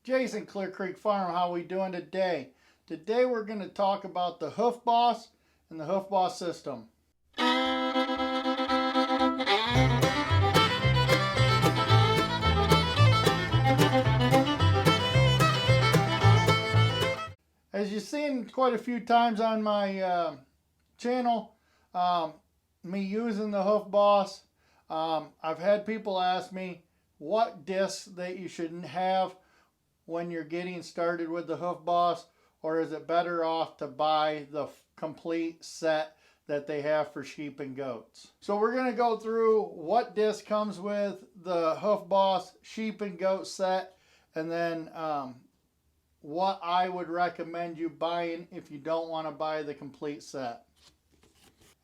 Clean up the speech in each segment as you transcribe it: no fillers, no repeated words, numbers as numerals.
Jason, Clear Creek Farm. How we doing today? Today we're going to talk about the Hoof Boss and the Hoof Boss system. As you've seen quite a few times on my channel, me using the Hoof Boss, I've had people ask me what discs that you shouldn't have when you're getting started with the Hoof Boss, or is it better off to buy the complete set that they have for sheep and goats? So we're going to go through what disc comes with the Hoof Boss sheep and goat set, and then what I would recommend you buying if you don't want to buy the complete set.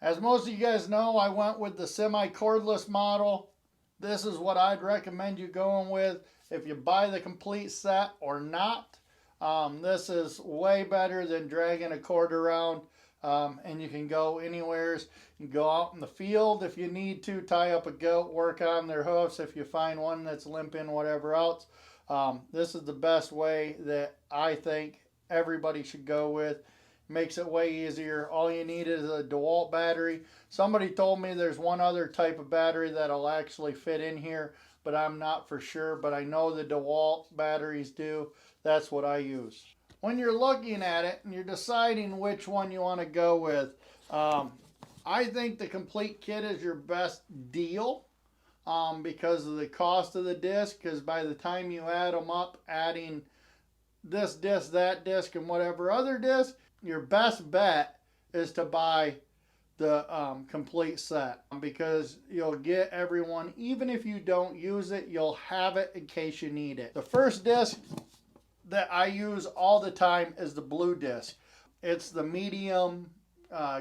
As most of you guys know, I went with the semi-cordless model. This is what I'd recommend you going with if you buy the complete set or not. This is way better than dragging a cord around, and you can go anywhere. You can go out in the field if you need to, tie up a goat, work on their hoofs if you find one that's limping, whatever else. This is the best way that I think everybody should go with. Makes it way easier. All you need is a DeWalt battery. Somebody told me there's one other type of battery that'll actually fit in here, but I'm not for sure. But I know the DeWalt batteries do. That's what I use. When you're looking at it and you're deciding which one you want to go with, I think the complete kit is your best deal because of the cost of the disc. Because by the time you add them up, adding this disc, that disc, and whatever other disc, your best bet is to buy the complete set, because you'll get everyone. Even if you don't use it, you'll have it in case you need it. The first disc that I use all the time is the blue disc. It's the medium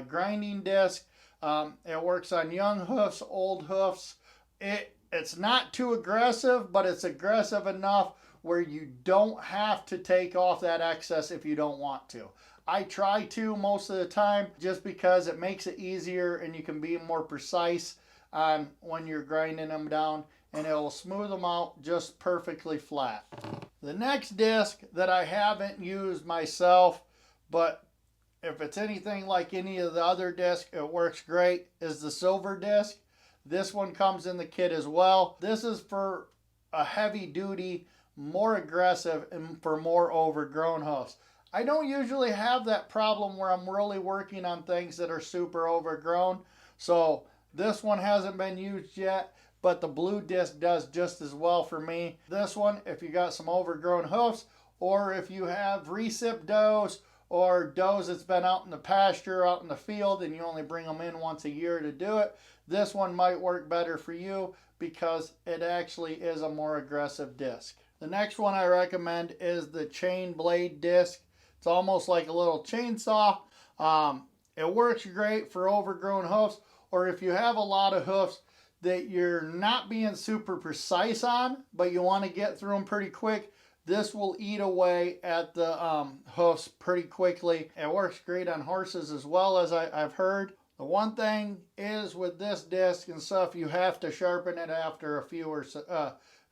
grinding disc. It works on young hoofs, old hoofs. It's not too aggressive, but it's aggressive enough where you don't have to take off that excess if you don't want to. I try to most of the time, just because it makes it easier and you can be more precise on when you're grinding them down, and it will smooth them out just perfectly flat. The next disc that I haven't used myself, but if it's anything like any of the other discs, it works great, is the silver disc. This one comes in the kit as well. This is for a heavy duty, more aggressive, and for more overgrown hoofs. I don't usually have that problem where I'm really working on things that are super overgrown. So this one hasn't been used yet, but the blue disc does just as well for me. This one, if you got some overgrown hoofs, or if you have recip does, or does that's been out in the pasture, out in the field, and you only bring them in once a year to do it, this one might work better for you because it actually is a more aggressive disc. The next one I recommend is the chain blade disc. It's almost like a little chainsaw. It works great for overgrown hoofs, or if you have a lot of hoofs that you're not being super precise on, but you want to get through them pretty quick, this will eat away at the hoofs pretty quickly. It works great on horses as well, as I've heard. The one thing is with this disc and stuff, you have to sharpen it after a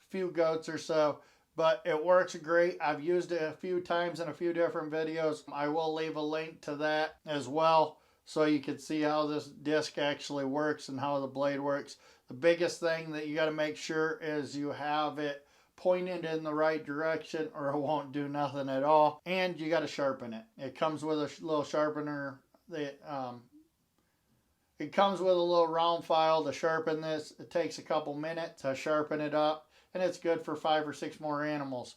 few goats or so. But it works great. I've used it a few times in a few different videos. I will leave a link to that as well, so you can see how this disc actually works and how the blade works. The biggest thing that you got to make sure is you have it pointed in the right direction, or it won't do nothing at all. And you got to sharpen it. It comes with a little sharpener. It comes with a little round file to sharpen this. It takes a couple minutes to sharpen it up, and it's good for 5 or 6 more animals.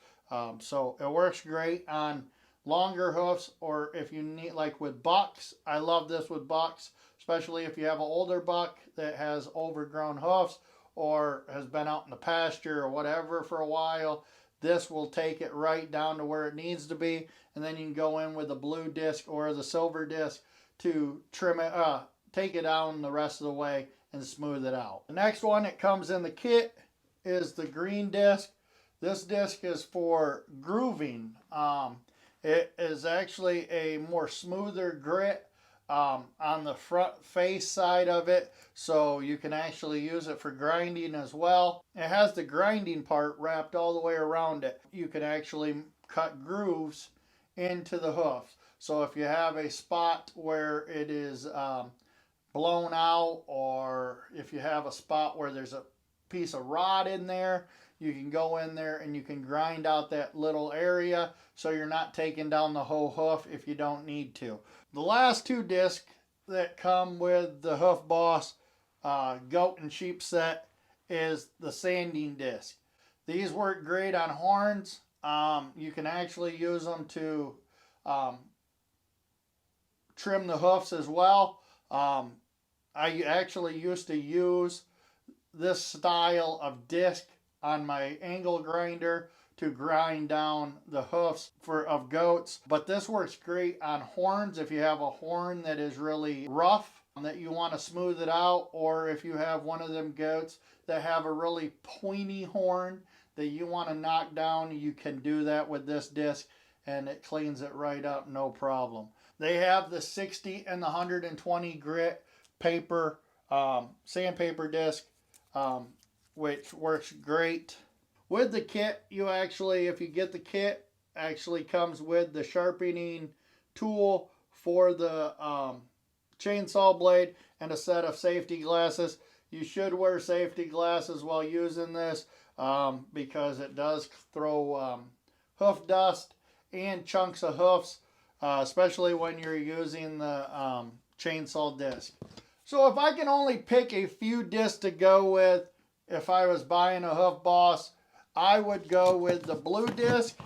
So it works great on longer hoofs, or if you need, like with bucks. I love this with bucks, especially if you have an older buck that has overgrown hoofs or has been out in the pasture or whatever for a while. This will take it right down to where it needs to be, and then you can go in with the blue disc or the silver disc to trim it, take it down the rest of the way and smooth it out. The next one that comes in the kit is the green disc. This disc is for grooving. It is actually a more smoother grit. on the front face side of it, so you can actually use it for grinding as well. It has the grinding part wrapped all the way around it. You can actually cut grooves into the hoofs. So if you have a spot where it is blown out, or if you have a spot where there's a piece of rod in there, you can go in there and you can grind out that little area, so you're not taking down the whole hoof if you don't need to. The last two discs that come with the Hoof Boss goat and sheep set is the sanding disc. These work great on horns. You can actually use them to trim the hoofs as well. I actually used to use this style of disc on my angle grinder to grind down the hoofs of goats. But this works great on horns if you have a horn that is really rough that you want to smooth it out, or if you have one of them goats that have a really pointy horn that you want to knock down, you can do that with this disc and it cleans it right up, no problem. They have the 60 and the 120 grit paper sandpaper disc, which works great. With the kit, you actually, if you get the kit, actually comes with the sharpening tool for the chainsaw blade and a set of safety glasses. You should wear safety glasses while using this because it does throw hoof dust and chunks of hoofs, especially when you're using the chainsaw disc. So if I can only pick a few discs to go with, if I was buying a Hoof Boss, I would go with the blue disc,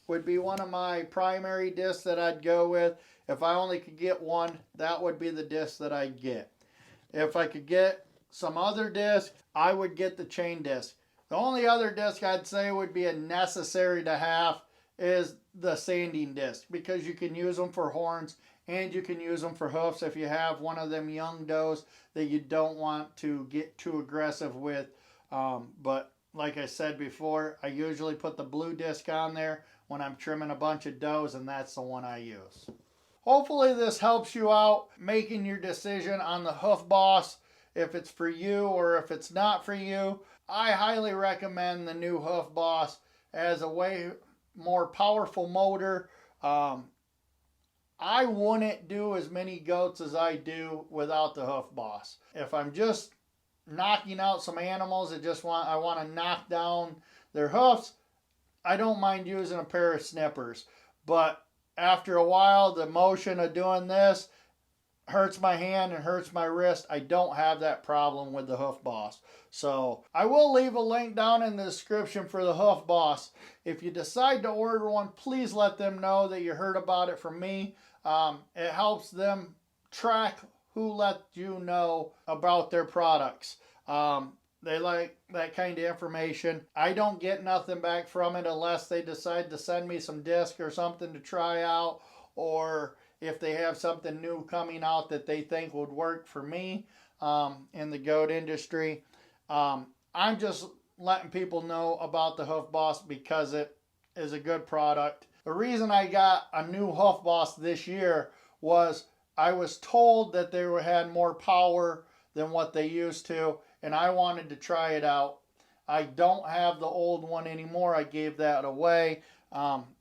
would be one of my primary discs that I'd go with. If I only could get one, that would be the disc that I'd get. If I could get some other disc, I would get the chain disc. The only other disc I'd say would be a necessary to have is the sanding disc, because you can use them for horns and you can use them for hoofs if you have one of them young does that you don't want to get too aggressive with. But like I said before, I usually put the blue disc on there when I'm trimming a bunch of does, and that's the one I use. Hopefully this helps you out making your decision on the Hoof Boss, if it's for you or if it's not for you. I highly recommend the new Hoof Boss as a way more powerful motor. I wouldn't do as many goats as I do without the Hoof Boss. If I'm just knocking out some animals that I want to knock down their hoofs, I don't mind using a pair of snippers. But after a while, the motion of doing this hurts my hand and hurts my wrist. I don't have that problem with the Hoof Boss. So I will leave a link down in the description for the Hoof Boss. If you decide to order one, please let them know that you heard about it from me. It helps them track who let you know about their products. They like that kind of information. I don't get nothing back from it unless they decide to send me some disc or something to try out, or if they have something new coming out that they think would work for me in the goat industry. I'm just letting people know about the Hoof Boss because it is a good product. The reason I got a new Hoof Boss this year was I was told that they had more power than what they used to, and I wanted to try it out. I don't have the old one anymore. I gave that away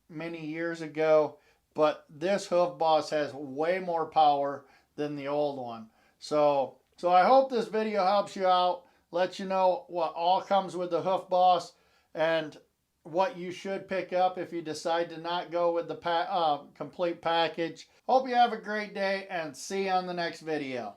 many years ago, but this Hoof Boss has way more power than the old one. So I hope this video helps you out, lets you know what all comes with the Hoof Boss and what you should pick up if you decide to not go with the complete package. Hope you have a great day and see you on the next video.